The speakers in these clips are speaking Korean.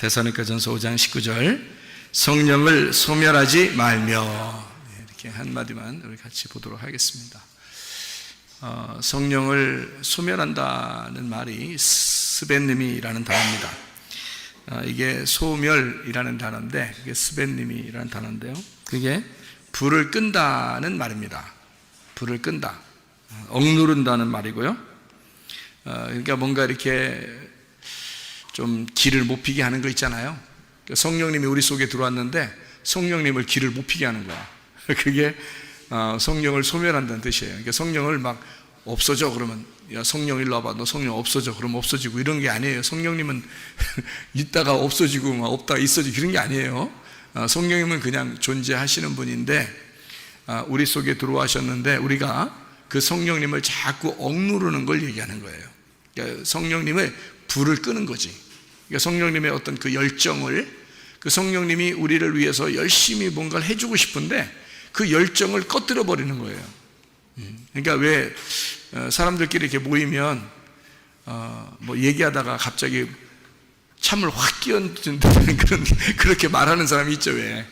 데살로니가전서 5장 19절, 성령을 소멸하지 말며, 이렇게 한마디만 우리 같이 보도록 하겠습니다. 성령을 소멸한다는 말이 스벤님이라는 단어입니다. 이게 소멸이라는 단어인데, 이게 스벤님이라는 단어인데요, 그게 불을 끈다는 말입니다. 불을 끈다, 억누른다는 말이고요. 그러니까 뭔가 이렇게 좀 기를 못 피게 하는 거 있잖아요. 성령님이 우리 속에 들어왔는데 성령님을 기를 못 피게 하는 거야. 그게 성령을 소멸한다는 뜻이에요. 그러니까 성령을 막 없어져 그러면, 야 성령 일로 와봐, 너 성령 없어져 그러면 없어지고 이런 게 아니에요. 성령님은 있다가 없어지고 막 없다가 있어지고 그런 게 아니에요. 성령님은 그냥 존재하시는 분인데, 우리 속에 들어와셨는데 우리가 그 성령님을 자꾸 억누르는 걸 얘기하는 거예요. 그러니까 성령님의 불을 끄는 거지. 그러니까 성령님의 어떤 그 열정을, 그 성령님이 우리를 위해서 열심히 뭔가를 해주고 싶은데 그 열정을 꺼뜨려 버리는 거예요. 그러니까 왜 사람들끼리 이렇게 모이면 뭐 얘기하다가 갑자기 참을 확 끼얹는다는 그렇게 말하는 사람이 있죠. 왜?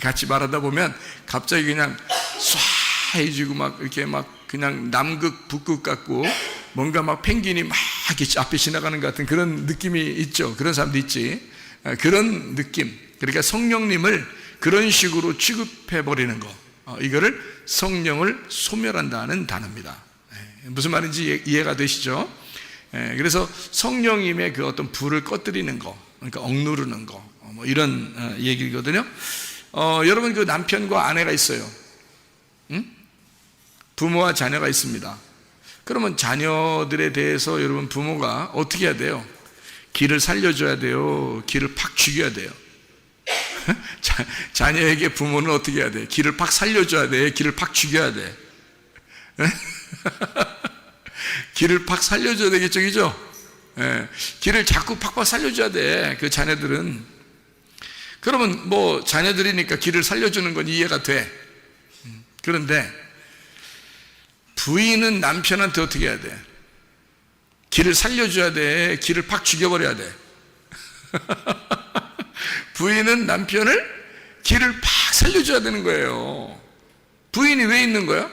같이 말하다 보면 갑자기 그냥 쏴 해지고 막 이렇게 막 그냥 남극 북극 같고 뭔가 막 펭귄이 막 이렇게 앞에 지나가는 것 같은 그런 느낌이 있죠. 그런 사람도 있지. 그런 느낌. 그러니까 성령님을 그런 식으로 취급해버리는 거, 이거를 성령을 소멸한다는 단어입니다. 무슨 말인지 이해가 되시죠? 그래서 성령님의 그 어떤 불을 꺼뜨리는 거, 그러니까 억누르는 거, 뭐 이런 얘기거든요. 여러분 그 남편과 아내가 있어요. 응? 부모와 자녀가 있습니다. 그러면 자녀들에 대해서 여러분 부모가 어떻게 해야 돼요? 기를 살려줘야 돼요? 기를 팍 죽여야 돼요? 자녀에게 부모는 어떻게 해야 돼? 기를 팍 살려줘야 돼? 기를 팍 죽여야 돼? 기를 팍 살려줘야 되겠죠, 그죠? 기를 자꾸 팍팍 살려줘야 돼, 그 자녀들은. 그러면 뭐 자녀들이니까 기를 살려주는 건 이해가 돼. 그런데 부인은 남편한테 어떻게 해야 돼? 기를 살려줘야 돼? 기를 팍 죽여버려야 돼? 부인은 남편을 기를 팍 살려줘야 되는 거예요. 부인이 왜 있는 거야?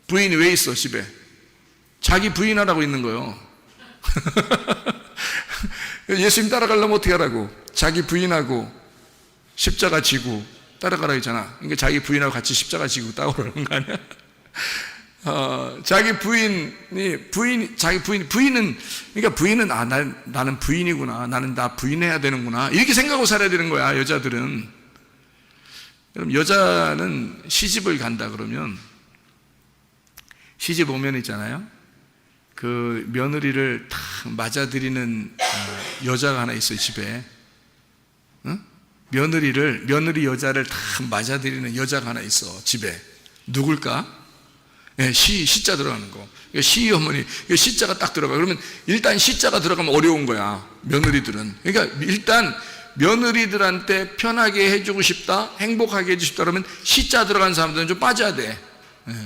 부인이 왜 있어 집에? 자기 부인하라고 있는 거예요. 예수님 따라가려면 어떻게 하라고? 자기 부인하고 십자가 지고 따라가라 했잖아. 그러니까 자기 부인하고 같이 십자가 지고 따라오라는 거 아니야? 자기 부인은, 그러니까 부인은, 나는 부인이구나. 나는 나 부인해야 되는구나. 이렇게 생각하고 살아야 되는 거야, 여자들은. 그럼 여자는 시집을 간다 그러면, 시집 오면 있잖아요. 그 며느리를 탁 맞아들이는 여자가 하나 있어요, 집에. 응? 며느리 여자를 탁 맞아들이는 여자가 하나 있어, 집에. 누굴까? 시자 들어가는 거. 시어머니, 시자가 딱 들어가. 그러면 일단 시자가 들어가면 어려운 거야, 며느리들은. 그러니까 일단 며느리들한테 편하게 해주고 싶다, 행복하게 해주고 싶다 그러면 시자 들어간 사람들은 좀 빠져야 돼.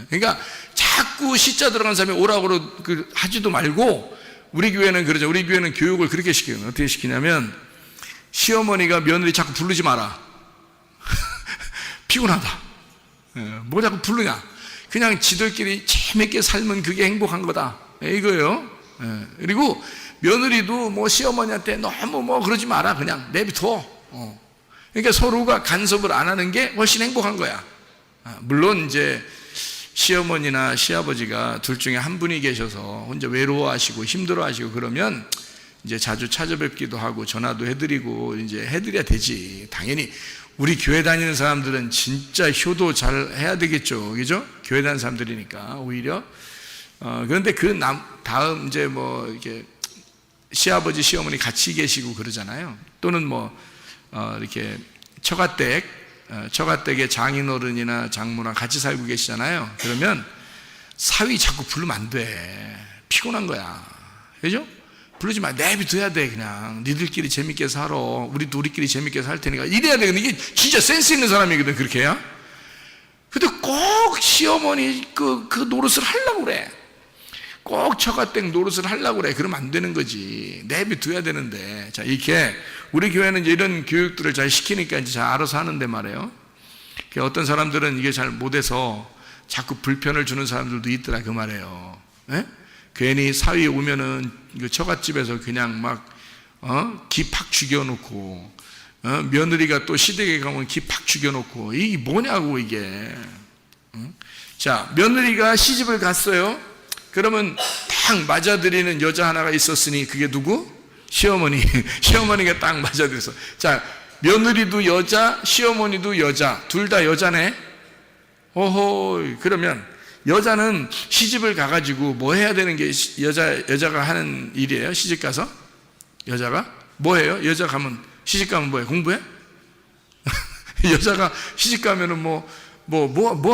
그러니까 자꾸 시자 들어간 사람이 오라고 하지도 말고, 우리 교회는 그러죠. 우리 교회는 교육을 그렇게 시켜요. 어떻게 시키냐면, 시어머니가 며느리 자꾸 부르지 마라. 피곤하다. 뭐 자꾸 부르냐. 그냥 지들끼리 재밌게 살면 그게 행복한 거다, 이거예요. 그리고 며느리도 뭐 시어머니한테 너무 뭐 그러지 마라, 그냥 내비둬. 그러니까 서로가 간섭을 안 하는 게 훨씬 행복한 거야. 물론 이제 시어머니나 시아버지가 둘 중에 한 분이 계셔서 혼자 외로워하시고 힘들어하시고 그러면 이제 자주 찾아뵙기도 하고 전화도 해드리고 이제 해드려야 되지. 당연히 우리 교회 다니는 사람들은 진짜 효도 잘 해야 되겠죠, 그죠? 교회 다니는 사람들이니까 오히려. 그런데 그 다음 이제 뭐 이렇게 시아버지 시어머니 같이 계시고 그러잖아요. 또는 뭐 이렇게 처가댁에 장인어른이나 장모나 같이 살고 계시잖아요. 그러면 사위 자꾸 부르면 안 돼. 피곤한 거야, 그죠? 부르지 마. 내비둬야 돼. 그냥 니들끼리 재밌게 살아. 우리도 우리끼리 재밌게 살 테니까 이래야 돼. 근데 이게 진짜 센스 있는 사람이거든, 그렇게 해야. 근데 꼭 시어머니 그 노릇을 하려고 그래. 꼭 처가댁 노릇을 하려고 그래. 그러면 안 되는 거지. 내비둬야 되는데. 자, 이렇게 우리 교회는 이제 이런 교육들을 잘 시키니까 이제 잘 알아서 하는데 말이에요. 어떤 사람들은 이게 잘 못해서 자꾸 불편을 주는 사람들도 있더라, 그 말이에요. 예? 괜히 사위 오면은 처갓집에서 그냥 막 기 팍 죽여놓고, 며느리가 또 시댁에 가면 기 팍 죽여놓고, 이게 뭐냐고 이게. 자, 며느리가 시집을 갔어요. 그러면 딱 맞아들이는 여자 하나가 있었으니 그게 누구? 시어머니. 시어머니가 딱 맞아들였어. 자, 며느리도 여자, 시어머니도 여자, 둘 다 여자네. 오호. 그러면 여자는 시집을 가가지고 뭐 해야 되는 게 여자가 하는 일이에요? 시집 가서? 여자가? 뭐 해요? 여자 가면, 시집 가면 뭐 해? 공부해? 여자가 시집 가면은 뭐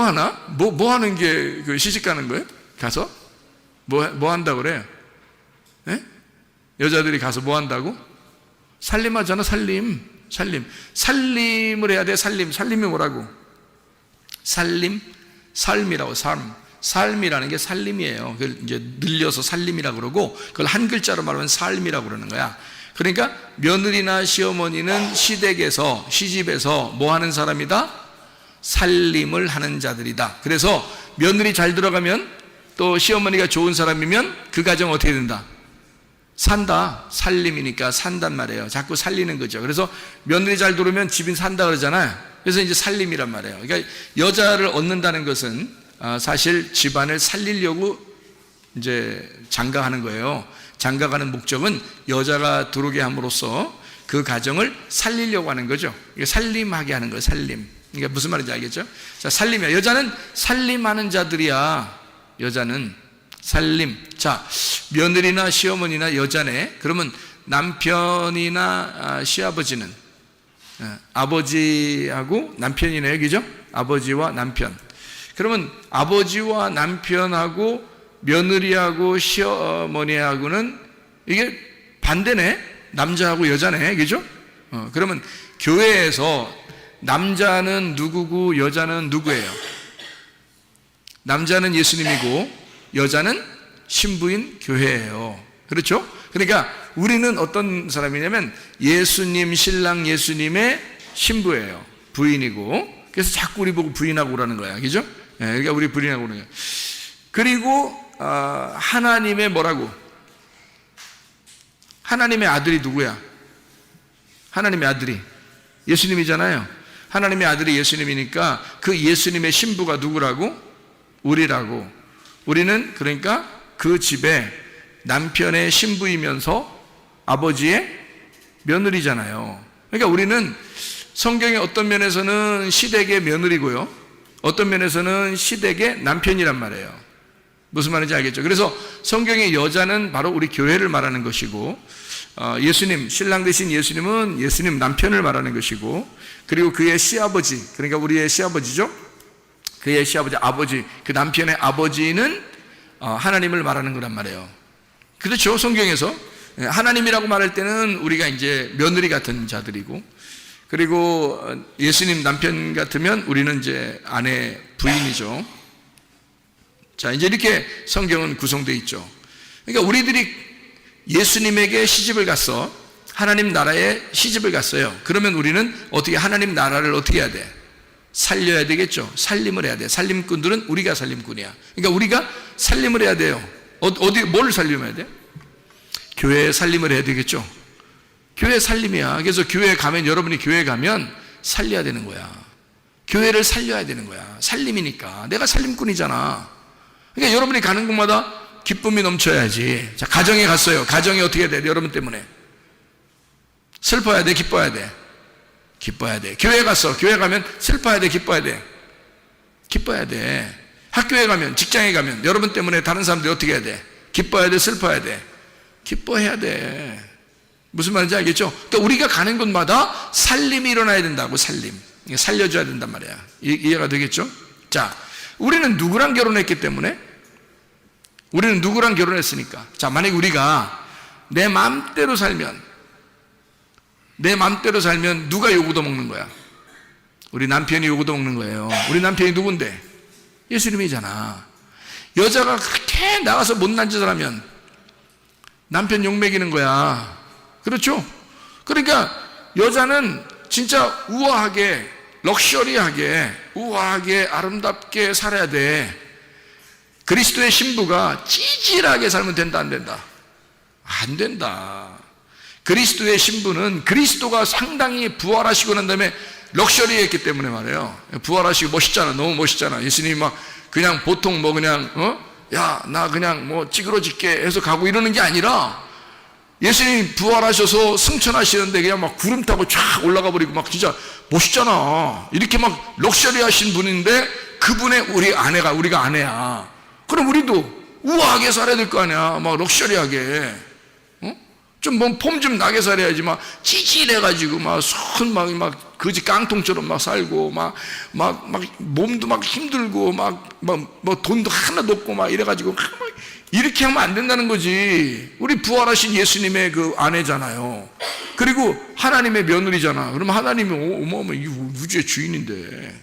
하나? 뭐 하는 게 그 시집 가는 거예요? 가서? 뭐 한다고 그래요? 예? 여자들이 가서 뭐 한다고? 살림하잖아, 살림. 살림을 해야 돼, 살림. 살림이 뭐라고? 삶이라고, 삶이라는 게 살림이에요. 그걸 이제 늘려서 살림이라고 그러고, 그걸 한 글자로 말하면 삶이라고 그러는 거야. 그러니까 며느리나 시어머니는 시댁에서, 시집에서 뭐 하는 사람이다? 살림을 하는 자들이다. 그래서 며느리 잘 들어가면, 또 시어머니가 좋은 사람이면 그 가정 어떻게 된다? 산다. 살림이니까 산단 말이에요. 자꾸 살리는 거죠. 그래서 며느리 잘 들어오면 집인 산다 그러잖아요. 그래서 이제 살림이란 말이에요. 그러니까 여자를 얻는다는 것은 사실 집안을 살리려고 이제 장가하는 거예요. 장가가는 목적은 여자가 들어오게 함으로써 그 가정을 살리려고 하는 거죠. 이게 살림하게 하는 거예요. 살림. 그러니까 무슨 말인지 알겠죠? 자, 살림이야. 여자는 살림하는 자들이야. 여자는 살림. 자, 며느리나 시어머니나 여자네. 그러면 남편이나 시아버지는 아버지하고 남편이네요. 그죠? 아버지와 남편. 그러면 아버지와 남편하고 며느리하고 시어머니하고는 이게 반대네. 남자하고 여자네. 그죠? 그러면 교회에서 남자는 누구고 여자는 누구예요? 남자는 예수님이고 여자는 신부인 교회예요. 그렇죠? 그러니까 우리는 어떤 사람이냐면 예수님, 신랑 예수님의 신부예요. 부인이고. 그래서 자꾸 우리 보고 부인하고 오라는 거야. 그죠? 그러니까 우리 부인하고 오는 거야. 그리고 하나님의 뭐라고? 하나님의 아들이 누구야? 하나님의 아들이 예수님이잖아요. 하나님의 아들이 예수님이니까 그 예수님의 신부가 누구라고? 우리라고. 우리는 그러니까 그 집에 남편의 신부이면서 아버지의 며느리잖아요. 그러니까 우리는 성경의 어떤 면에서는 시댁의 며느리고요, 어떤 면에서는 시댁의 남편이란 말이에요. 무슨 말인지 알겠죠? 그래서 성경의 여자는 바로 우리 교회를 말하는 것이고, 예수님, 신랑 되신 예수님은 예수님 남편을 말하는 것이고, 그리고 그의 시아버지, 그러니까 우리의 시아버지죠. 그의 시아버지, 아버지, 그 남편의 아버지는 하나님을 말하는 거란 말이에요. 그렇죠? 성경에서 하나님이라고 말할 때는 우리가 이제 며느리 같은 자들이고, 그리고 예수님 남편 같으면 우리는 이제 아내, 부인이죠. 자, 이제 이렇게 성경은 구성되어 있죠. 그러니까 우리들이 예수님에게 시집을 갔어. 하나님 나라에 시집을 갔어요. 그러면 우리는 어떻게 하나님 나라를 어떻게 해야 돼? 살려야 되겠죠. 살림을 해야 돼. 살림꾼들은 우리가 살림꾼이야. 그러니까 우리가 살림을 해야 돼요. 뭘 살림해야 돼? 교회에 살림을 해야 되겠죠. 교회 살림이야. 그래서 교회에 가면, 여러분이 교회에 가면 살려야 되는 거야. 교회를 살려야 되는 거야. 살림이니까. 내가 살림꾼이잖아. 그러니까 여러분이 가는 곳마다 기쁨이 넘쳐야지. 자, 가정에 갔어요. 가정이 어떻게 해야 돼? 여러분 때문에. 슬퍼야 돼? 기뻐야 돼? 기뻐야 돼. 교회에 갔어. 교회 가면 슬퍼야 돼? 기뻐야 돼? 기뻐야 돼. 학교에 가면, 직장에 가면 여러분 때문에 다른 사람들이 어떻게 해야 돼? 기뻐야 돼? 슬퍼야 돼? 기뻐해야 돼. 무슨 말인지 알겠죠? 그러니까 우리가 가는 곳마다 살림이 일어나야 된다고. 살림. 살려줘야 된단 말이야. 이해가 되겠죠? 자, 우리는 누구랑 결혼했기 때문에? 우리는 누구랑 결혼했으니까? 자, 만약에 우리가 내 마음대로 살면 누가 요구도 먹는 거야? 우리 남편이 요구도 먹는 거예요. 우리 남편이 누군데? 예수님이잖아. 여자가 그렇게 나가서 못난 짓을 하면 남편 욕먹이는 거야. 그렇죠? 그러니까 여자는 진짜 우아하게, 럭셔리하게, 우아하게, 아름답게 살아야 돼. 그리스도의 신부가 찌질하게 살면 된다, 안 된다? 안 된다. 그리스도의 신부는 그리스도가 상당히 부활하시고 난 다음에 럭셔리했기 때문에 말이에요. 부활하시고 멋있잖아. 너무 멋있잖아. 예수님이 막 그냥 보통 뭐 그냥 야, 나 그냥 뭐 찌그러질게 해서 가고 이러는 게 아니라, 예수님이 부활하셔서 승천하시는데 그냥 막 구름 타고 쫙 올라가 버리고 막 진짜 멋있잖아. 이렇게 막 럭셔리하신 분인데 그분의 우리가 아내야. 그럼 우리도 우아하게 살아야 될 거 아니야. 막 럭셔리하게. 좀 뭐 폼 좀 나게 살아야지. 막 찌질해가지고 막 손 막 거지 깡통처럼 막 살고 막 몸도 막 힘들고 뭐 돈도 하나도 없고 막 이래가지고 이렇게 하면 안 된다는 거지. 우리 부활하신 예수님의 그 아내잖아요. 그리고 하나님의 며느리잖아. 그러면 하나님이 이 우주의 주인인데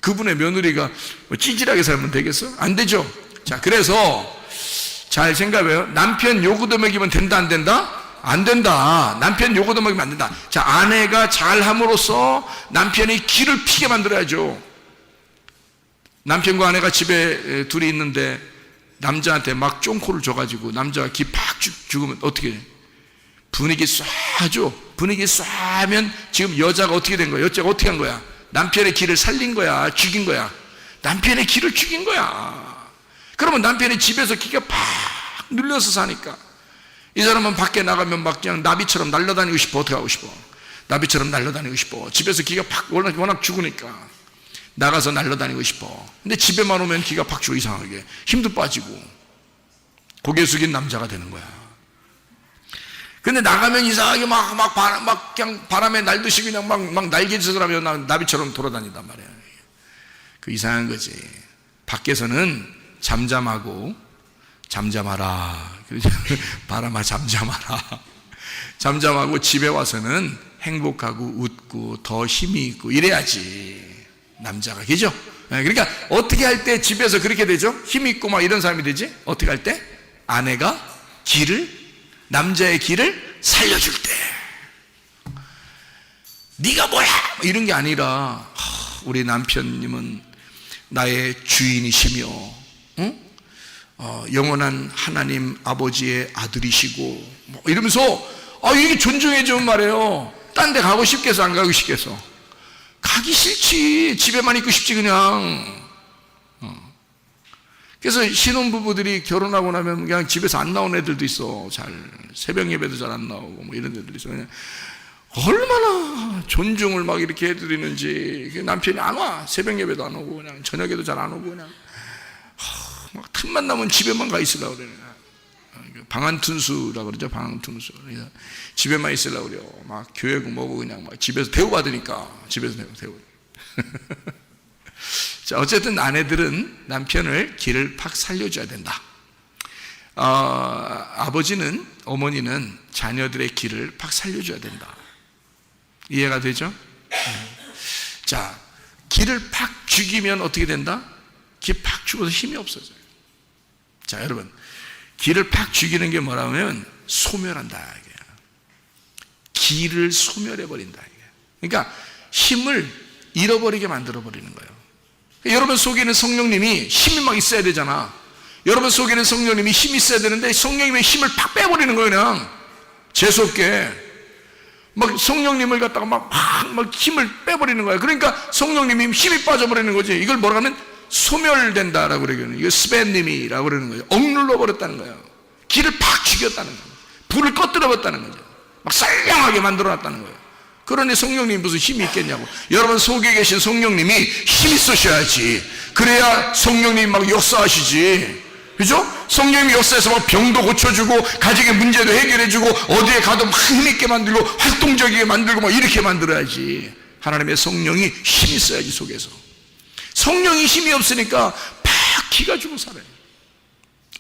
그분의 며느리가 뭐 찌질하게 살면 되겠어? 안 되죠. 자, 그래서 잘 생각해요. 남편 요구도 먹이면 된다, 안 된다? 안 된다. 남편 요구도 먹이면 안 된다. 자, 아내가 잘함으로써 남편이 기를 피게 만들어야죠. 남편과 아내가 집에 둘이 있는데 남자한테 막 쫑코를 줘가지고 남자가 기 팍 죽으면 어떻게 해? 분위기 쏴죠. 분위기 쏴면 지금 여자가 어떻게 된 거야? 여자가 어떻게 한 거야? 남편의 기를 살린 거야? 죽인 거야? 남편의 기를 죽인 거야. 그러면 남편이 집에서 기가 팍 눌려서 사니까 이 사람은 밖에 나가면 막 그냥 나비처럼 날아다니고 싶어. 어떻게 하고 싶어? 나비처럼 날아다니고 싶어. 집에서 기가 팍 워낙 죽으니까 나가서 날아다니고 싶어. 근데 집에만 오면 기가 팍 죽어. 이상하게 힘도 빠지고 고개 숙인 남자가 되는 거야. 근데 나가면 이상하게 막 그냥 바람에 날듯이 그냥 막 날개짓을 하며 나비처럼 돌아다닌단 말이야. 그 이상한 거지. 밖에서는 잠잠하라. 바람아 잠잠하라. 잠잠하고 집에 와서는 행복하고 웃고 더 힘이 있고 이래야지 남자가, 그죠? 그러니까 어떻게 할 때 집에서 그렇게 되죠? 힘이 있고 막 이런 사람이 되지? 어떻게 할 때? 아내가 남자의 길을 살려줄 때. 네가 뭐야? 이런 게 아니라 우리 남편님은 나의 주인이시며 영원한 하나님 아버지의 아들이시고 뭐 이러면서 이게 존중해 주는 말이에요. 딴 데 가고 싶겠어, 안 가고 싶겠어? 가기 싫지. 집에만 있고 싶지 그냥. 그래서 신혼부부들이 결혼하고 나면 그냥 집에서 안 나오는 애들도 있어. 잘 새벽 예배도 잘 안 나오고 뭐 이런 애들이 있어. 그냥 얼마나 존중을 막 이렇게 해드리는지. 남편이 안 와. 새벽 예배도 안 오고 그냥 저녁에도 잘 안 오고 그냥 막 틈만 나면 집에만 가 있으려고 그래. 방한툰수라고 그러죠. 방한툰수. 집에만 있으려고 그래요. 막 교회고 뭐고 그냥 막 집에서 대우받으니까 집에서 대우. 자, 어쨌든 아내들은 남편을 길을 팍 살려줘야 된다. 아버지는, 어머니는 자녀들의 길을 팍 살려줘야 된다. 이해가 되죠? 자, 길을 팍 죽이면 어떻게 된다? 길 팍 죽어서 힘이 없어져요. 자, 여러분, 길을 팍 죽이는 게 뭐라면 소멸한다. 길을 소멸해버린다. 그러니까 힘을 잃어버리게 만들어버리는 거예요. 여러분 속에는 성령님이 힘이 막 있어야 되잖아. 여러분 속에는 성령님이 힘이 있어야 되는데 성령님의 힘을 팍 빼버리는 거예요. 그냥 재수없게 막 성령님을 갖다가 막 힘을 빼버리는 거예요. 그러니까 성령님이 힘이 빠져버리는 거지. 이걸 뭐라 하면 소멸된다라고 그러거든요. 이거 스벤님이라고 그러는 거예요. 억눌러 버렸다는 거예요. 길을 팍 죽였다는 거예요. 불을 꺼뜨려 버렸다는 거죠. 막 썰량하게 만들어 놨다는 거예요. 그러니 성령님이 무슨 힘이 있겠냐고. 여러분 속에 계신 성령님이 힘 있으셔야지. 그래야 성령님이 막 역사하시지. 그죠? 성령님이 역사해서 막 병도 고쳐주고 가정의 문제도 해결해주고 어디에 가도 막 힘있게 만들고 활동적이게 만들고 막 이렇게 만들어야지. 하나님의 성령이 힘이 있어야지 속에서. 성령이 힘이 없으니까 팍 기가 죽고 살아요.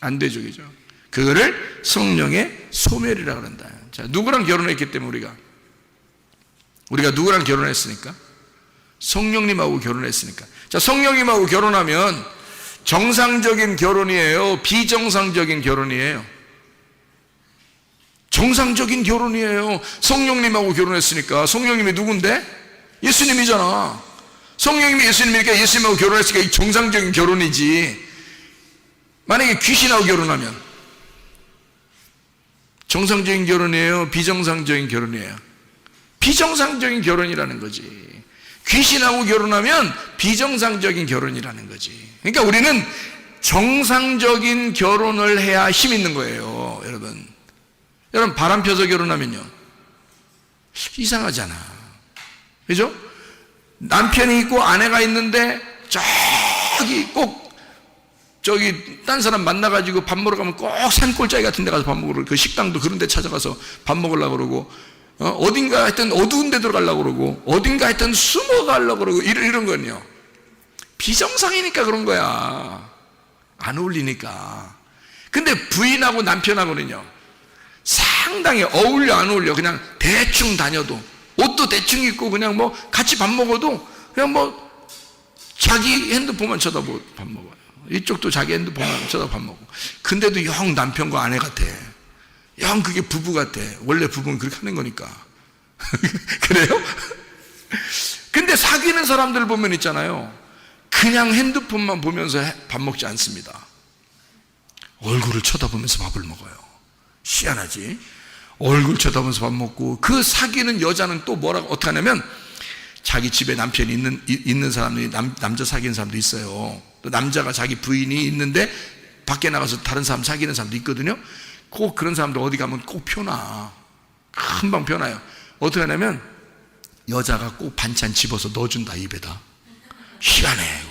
안 되죠, 그죠? 그거를 성령의 소멸이라고 한다. 자, 누구랑 결혼했기 때문에 우리가 누구랑 결혼했으니까? 성령님하고 결혼했으니까. 자, 성령님하고 결혼하면 정상적인 결혼이에요? 비정상적인 결혼이에요? 정상적인 결혼이에요. 성령님하고 결혼했으니까. 성령님이 누군데? 예수님이잖아. 성령님이 예수님이니까 예수님하고 결혼했으니까 이 정상적인 결혼이지. 만약에 귀신하고 결혼하면 정상적인 결혼이에요? 비정상적인 결혼이에요? 비정상적인 결혼이라는 거지. 귀신하고 결혼하면 비정상적인 결혼이라는 거지. 그러니까 우리는 정상적인 결혼을 해야 힘 있는 거예요. 여러분 바람 펴서 결혼하면요 이상하잖아. 그죠? 남편이 있고 아내가 있는데 딴 사람 만나가지고 밥 먹으러 가면 꼭 산골짜기 같은 데 가서 밥 먹으러, 그 식당도 그런 데 찾아가서 밥 먹으려고 그러고, 어딘가 하여튼 어두운 데 들어가려고 그러고, 어딘가 하여튼 숨어가려고 그러고, 이런 거는요. 비정상이니까 그런 거야. 안 어울리니까. 근데 부인하고 남편하고는요, 상당히 어울려, 안 어울려. 그냥 대충 다녀도, 옷도 대충 입고, 그냥 뭐 같이 밥 먹어도, 그냥 뭐 자기 핸드폰만 쳐다보고 밥 먹어요. 이쪽도 자기 핸드폰만 쳐다 밥 먹고. 근데도 영 남편과 아내 같아. 영 그게 부부 같아. 원래 부부는 그렇게 하는 거니까. 그래요? 근데 사귀는 사람들 보면 있잖아요. 그냥 핸드폰만 보면서 밥 먹지 않습니다. 얼굴을 쳐다보면서 밥을 먹어요. 희한하지? 얼굴 쳐다보면서 밥 먹고, 그 사귀는 여자는 또 어떻게 하냐면 자기 집에 남편이 있는 사람들이 남자 사귀는 사람도 있어요. 또 남자가 자기 부인이 있는데 밖에 나가서 다른 사람 사귀는 사람도 있거든요. 꼭 그런 사람들 어디 가면 꼭 펴놔. 금방 펴놔요. 어떻게 하냐면 여자가 꼭 반찬 집어서 넣어준다, 입에다. 희한해.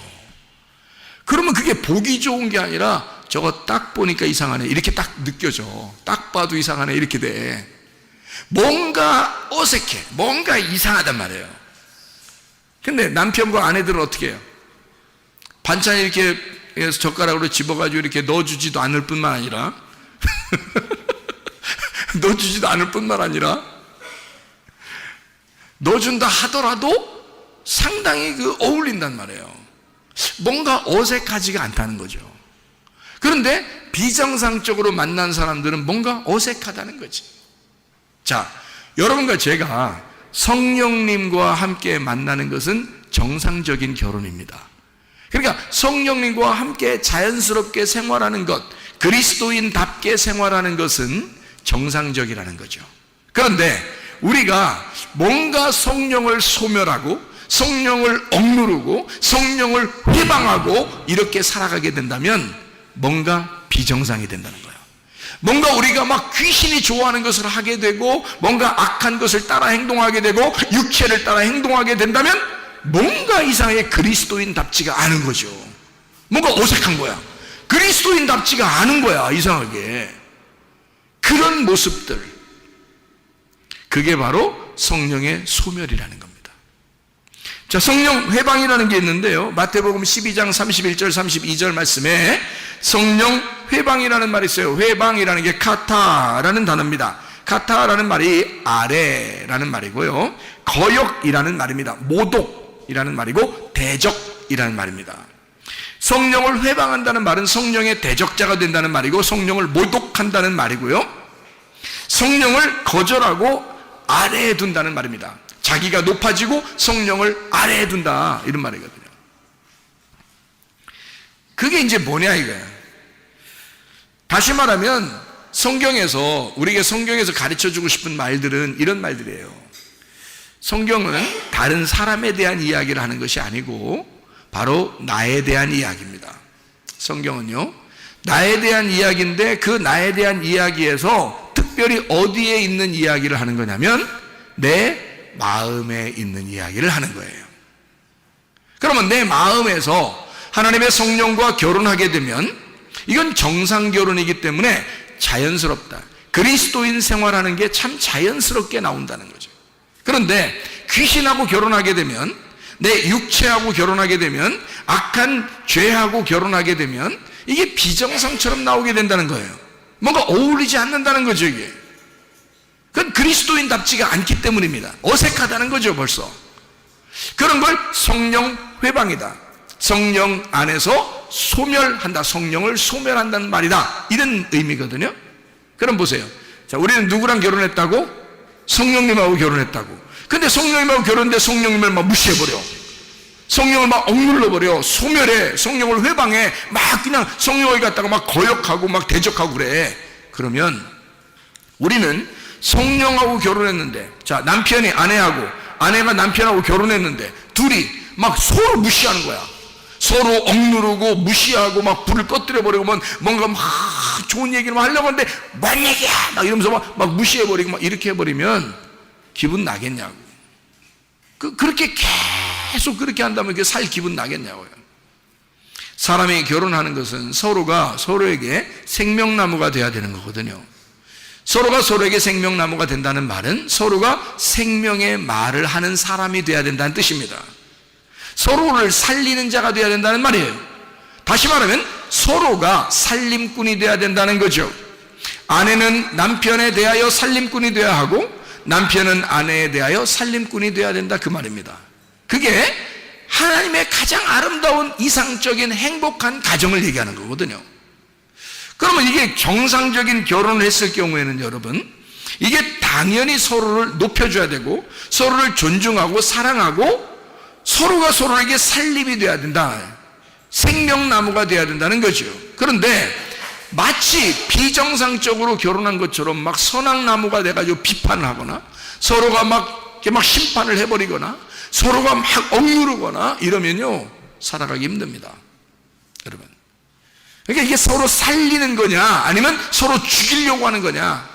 그러면 그게 보기 좋은 게 아니라 저거 딱 보니까 이상하네, 이렇게 딱 느껴져. 딱 봐도 이상하네, 이렇게 돼. 뭔가 어색해, 뭔가 이상하단 말이에요. 근데 남편과 아내들은 어떻게 해요? 반찬 이렇게 젓가락으로 집어가지고 이렇게 넣어주지도 않을 뿐만 아니라 넣어주지도 않을 뿐만 아니라 넣어준다 하더라도 상당히 어울린단 말이에요. 뭔가 어색하지가 않다는 거죠. 그런데 비정상적으로 만난 사람들은 뭔가 어색하다는 거지. 자, 여러분과 제가 성령님과 함께 만나는 것은 정상적인 결혼입니다. 그러니까 성령님과 함께 자연스럽게 생활하는 것, 그리스도인답게 생활하는 것은 정상적이라는 거죠. 그런데 우리가 뭔가 성령을 소멸하고 성령을 억누르고 성령을 회방하고 이렇게 살아가게 된다면 뭔가 비정상이 된다는 거예요. 뭔가 우리가 막 귀신이 좋아하는 것을 하게 되고 뭔가 악한 것을 따라 행동하게 되고 육체를 따라 행동하게 된다면 뭔가 이상하게 그리스도인답지가 않은 거죠. 뭔가 어색한 거야. 그리스도인답지가 않은 거야, 이상하게. 그런 모습들, 그게 바로 성령의 소멸이라는 겁니다. 자, 성령 회방이라는 게 있는데요, 마태복음 12장 31절 32절 말씀에 성령 회방이라는 말이 있어요. 회방이라는 게 카타라는 단어입니다. 카타라는 말이 아래라는 말이고요, 거역이라는 말입니다. 모독이라는 말이고 대적이라는 말입니다. 성령을 회방한다는 말은 성령의 대적자가 된다는 말이고 성령을 모독한다는 말이고요, 성령을 거절하고 아래에 둔다는 말입니다. 자기가 높아지고 성령을 아래에 둔다, 이런 말이거든요. 그게 이제 뭐냐 이거예요. 다시 말하면 성경에서, 우리에게 성경에서 가르쳐주고 싶은 말들은 이런 말들이에요. 성경은 다른 사람에 대한 이야기를 하는 것이 아니고 바로 나에 대한 이야기입니다. 성경은요, 나에 대한 이야기인데 그 나에 대한 이야기에서 특별히 어디에 있는 이야기를 하는 거냐면 내 마음에 있는 이야기를 하는 거예요. 그러면 내 마음에서 하나님의 성령과 결혼하게 되면 이건 정상 결혼이기 때문에 자연스럽다. 그리스도인 생활하는 게 참 자연스럽게 나온다는 거죠. 그런데 귀신하고 결혼하게 되면, 내 육체하고 결혼하게 되면, 악한 죄하고 결혼하게 되면 이게 비정상처럼 나오게 된다는 거예요. 뭔가 어울리지 않는다는 거죠, 이게. 그건 그리스도인답지가 않기 때문입니다. 어색하다는 거죠, 벌써. 그런 걸 성령 회방이다, 성령 안에서 소멸한다, 성령을 소멸한다는 말이다, 이런 의미거든요. 그럼 보세요. 자, 우리는 누구랑 결혼했다고? 성령님하고 결혼했다고. 근데 성령님하고 결혼했는데 성령님을 막 무시해버려. 성령을 막 억눌러버려. 소멸해. 성령을 회방해. 막 그냥 성령을 갖다가 막 거역하고 막 대적하고 그래. 그러면 우리는 성령하고 결혼했는데, 자, 남편이 아내하고, 아내가 남편하고 결혼했는데 둘이 막 서로 무시하는 거야. 서로 억누르고 무시하고 막 불을 꺼뜨려버리고 뭔가 막 좋은 얘기를 하려고 하는데 뭔 얘기야 막 이러면서 막 무시해버리고 막 이렇게 해버리면 기분 나겠냐고. 그렇게 계속 그렇게 한다면 그게 살 기분 나겠냐고요. 사람이 결혼하는 것은 서로가 서로에게 생명나무가 돼야 되는 거거든요. 서로가 서로에게 생명나무가 된다는 말은 서로가 생명의 말을 하는 사람이 돼야 된다는 뜻입니다. 서로를 살리는 자가 돼야 된다는 말이에요. 다시 말하면 서로가 살림꾼이 돼야 된다는 거죠. 아내는 남편에 대하여 살림꾼이 되어야 하고 남편은 아내에 대하여 살림꾼이 되어야 된다, 그 말입니다. 그게 하나님의 가장 아름다운 이상적인 행복한 가정을 얘기하는 거거든요. 그러면 이게 정상적인 결혼을 했을 경우에는 여러분, 이게 당연히 서로를 높여줘야 되고 서로를 존중하고 사랑하고 서로가 서로에게 살림이 돼야 된다, 생명나무가 돼야 된다는 거죠. 그런데 마치 비정상적으로 결혼한 것처럼 막 선악나무가 돼가지고 비판을 하거나 서로가 막 심판을 해버리거나 서로가 막 억누르거나 이러면요, 살아가기 힘듭니다, 여러분. 그러니까 이게 서로 살리는 거냐 아니면 서로 죽이려고 하는 거냐.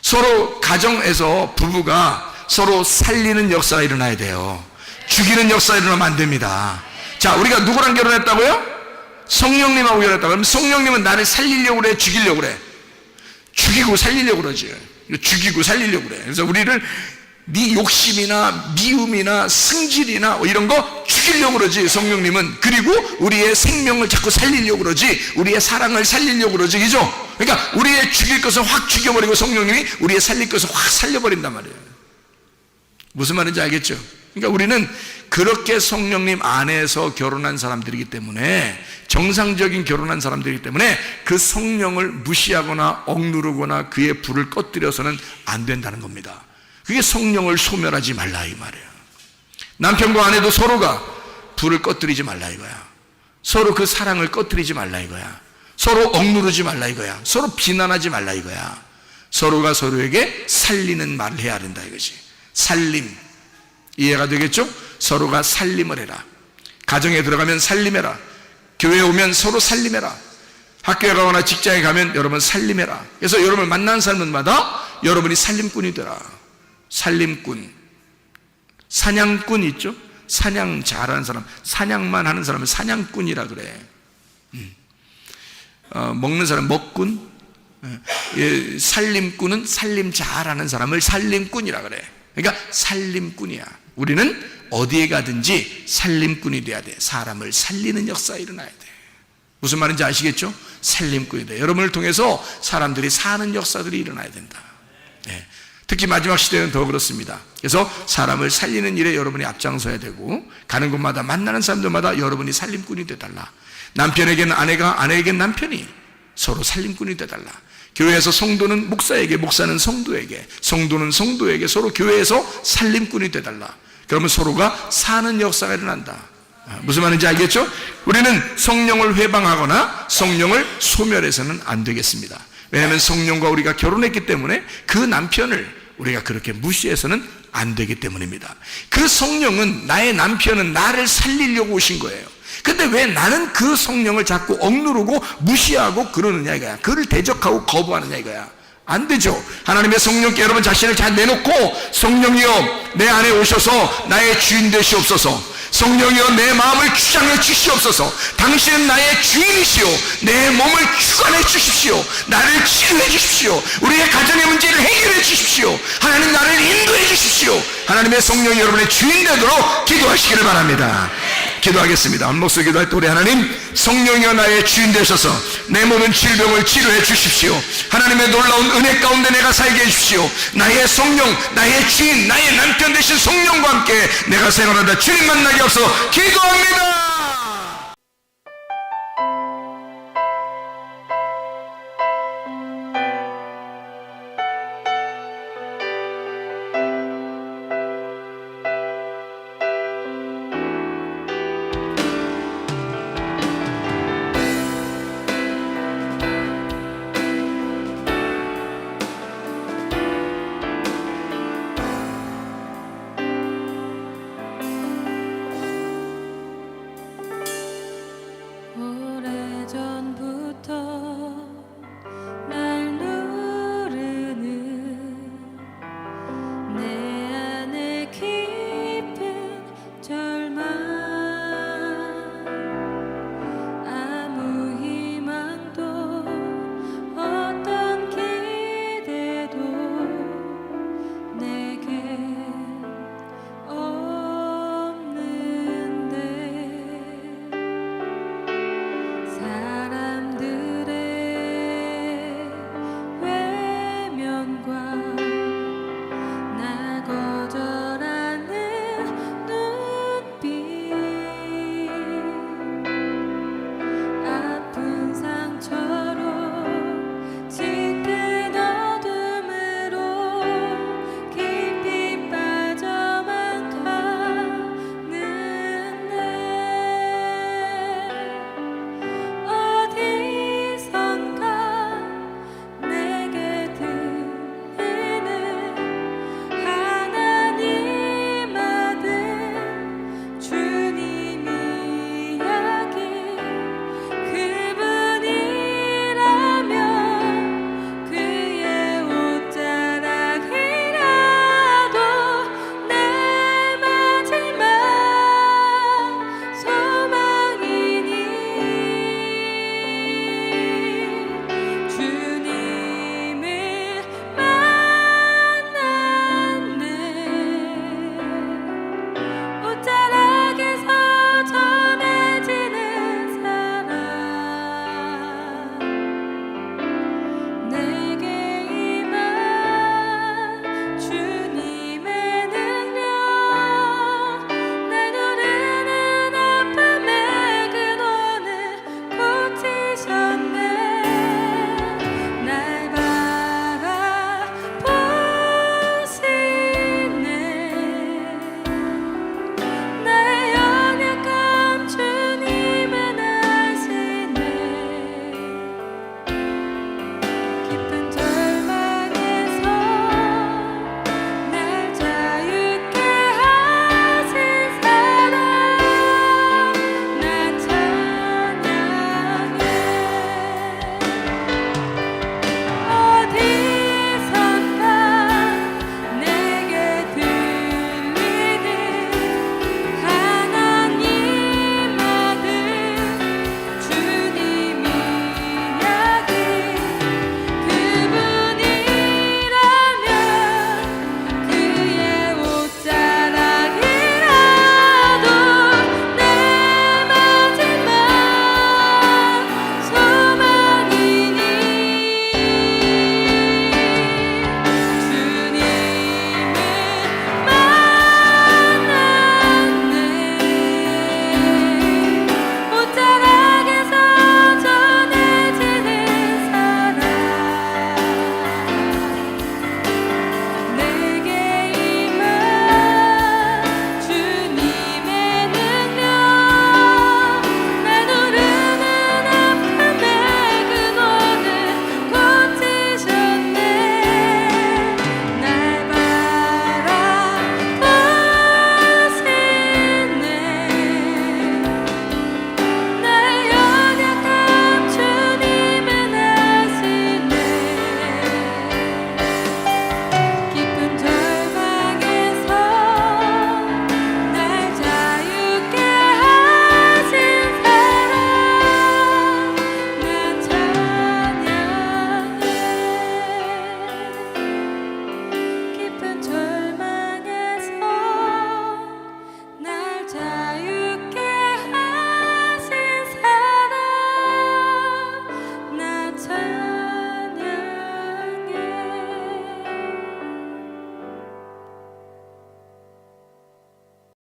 서로 가정에서 부부가 서로 살리는 역사가 일어나야 돼요. 죽이는 역사가 일어나면 안 됩니다. 자, 우리가 누구랑 결혼했다고요? 성령님하고 결혼했다고. 그럼 성령님은 나를 살리려고 그래, 죽이려고 그래? 죽이고 살리려고 그러지. 죽이고 살리려고 그래. 그래서 우리를 네 욕심이나 미움이나 승질이나 이런 거 죽이려고 그러지, 성령님은. 그리고 우리의 생명을 자꾸 살리려고 그러지, 우리의 사랑을 살리려고 그러지, 그죠? 그러니까 우리의 죽일 것을 확 죽여버리고 성령님이 우리의 살릴 것을 확 살려버린단 말이에요. 무슨 말인지 알겠죠? 그러니까 우리는 그렇게 성령님 안에서 결혼한 사람들이기 때문에, 정상적인 결혼한 사람들이기 때문에 그 성령을 무시하거나 억누르거나 그의 불을 꺼뜨려서는 안 된다는 겁니다. 그게 성령을 소멸하지 말라 이 말이에요. 남편과 아내도 서로가 불을 꺼뜨리지 말라 이거야. 서로 그 사랑을 꺼뜨리지 말라 이거야. 서로 억누르지 말라 이거야. 서로 비난하지 말라 이거야. 서로가 서로에게 살리는 말을 해야 된다 이거지. 살림. 이해가 되겠죠? 서로가 살림을 해라. 가정에 들어가면 살림해라. 교회에 오면 서로 살림해라. 학교에 가거나 직장에 가면 여러분 살림해라. 그래서 여러분을 만난 사람마다 여러분이 살림꾼이 되라. 살림꾼. 사냥꾼 있죠? 사냥 잘하는 사람, 사냥만 하는 사람을 사냥꾼이라 그래. 먹는 사람 먹꾼. 살림꾼은 살림 잘하는 사람을 살림꾼이라 그래. 그러니까 살림꾼이야. 우리는 어디에 가든지 살림꾼이 돼야 돼. 사람을 살리는 역사가 일어나야 돼. 무슨 말인지 아시겠죠? 살림꾼이 돼. 여러분을 통해서 사람들이 사는 역사들이 일어나야 된다. 네. 특히 마지막 시대는 더 그렇습니다. 그래서 사람을 살리는 일에 여러분이 앞장서야 되고, 가는 곳마다 만나는 사람들마다 여러분이 살림꾼이 되달라. 남편에게는 아내가, 아내에게는 남편이 서로 살림꾼이 되달라. 교회에서 성도는 목사에게, 목사는 성도에게, 성도는 성도에게 서로 교회에서 살림꾼이 되달라. 그러면 서로가 사는 역사가 일어난다. 무슨 말인지 알겠죠? 우리는 성령을 회방하거나 성령을 소멸해서는 안 되겠습니다. 왜냐하면 성령과 우리가 결혼했기 때문에 그 남편을 우리가 그렇게 무시해서는 안 되기 때문입니다. 그 성령은, 나의 남편은 나를 살리려고 오신 거예요. 근데 왜 나는 그 성령을 자꾸 억누르고 무시하고 그러느냐 이거야. 그를 대적하고 거부하느냐 이거야. 안 되죠. 하나님의 성령께 여러분 자신을 잘 내놓고, 성령이여 내 안에 오셔서 나의 주인 되시옵소서. 성령이여 내 마음을 주장해 주시옵소서. 당신은 나의 주인이시오. 내 몸을 주관해 주십시오. 나를 치료해 주십시오. 우리의 가정의 문제를 해결해 주십시오. 하나님 나를 인도해 주십시오. 하나님의 성령이 여러분의 주인 되도록 기도하시기를 바랍니다. 기도하겠습니다. 한 목소리 기도할 때 우리 하나님, 성령이여 나의 주인 되셔서 내 모든 질병을 치료해 주십시오. 하나님의 놀라운 은혜 가운데 내가 살게 해주십시오. 나의 성령, 나의 주인, 나의 남편 되신 성령과 함께 내가 생활하다 주님 만나게 없어 기도합니다.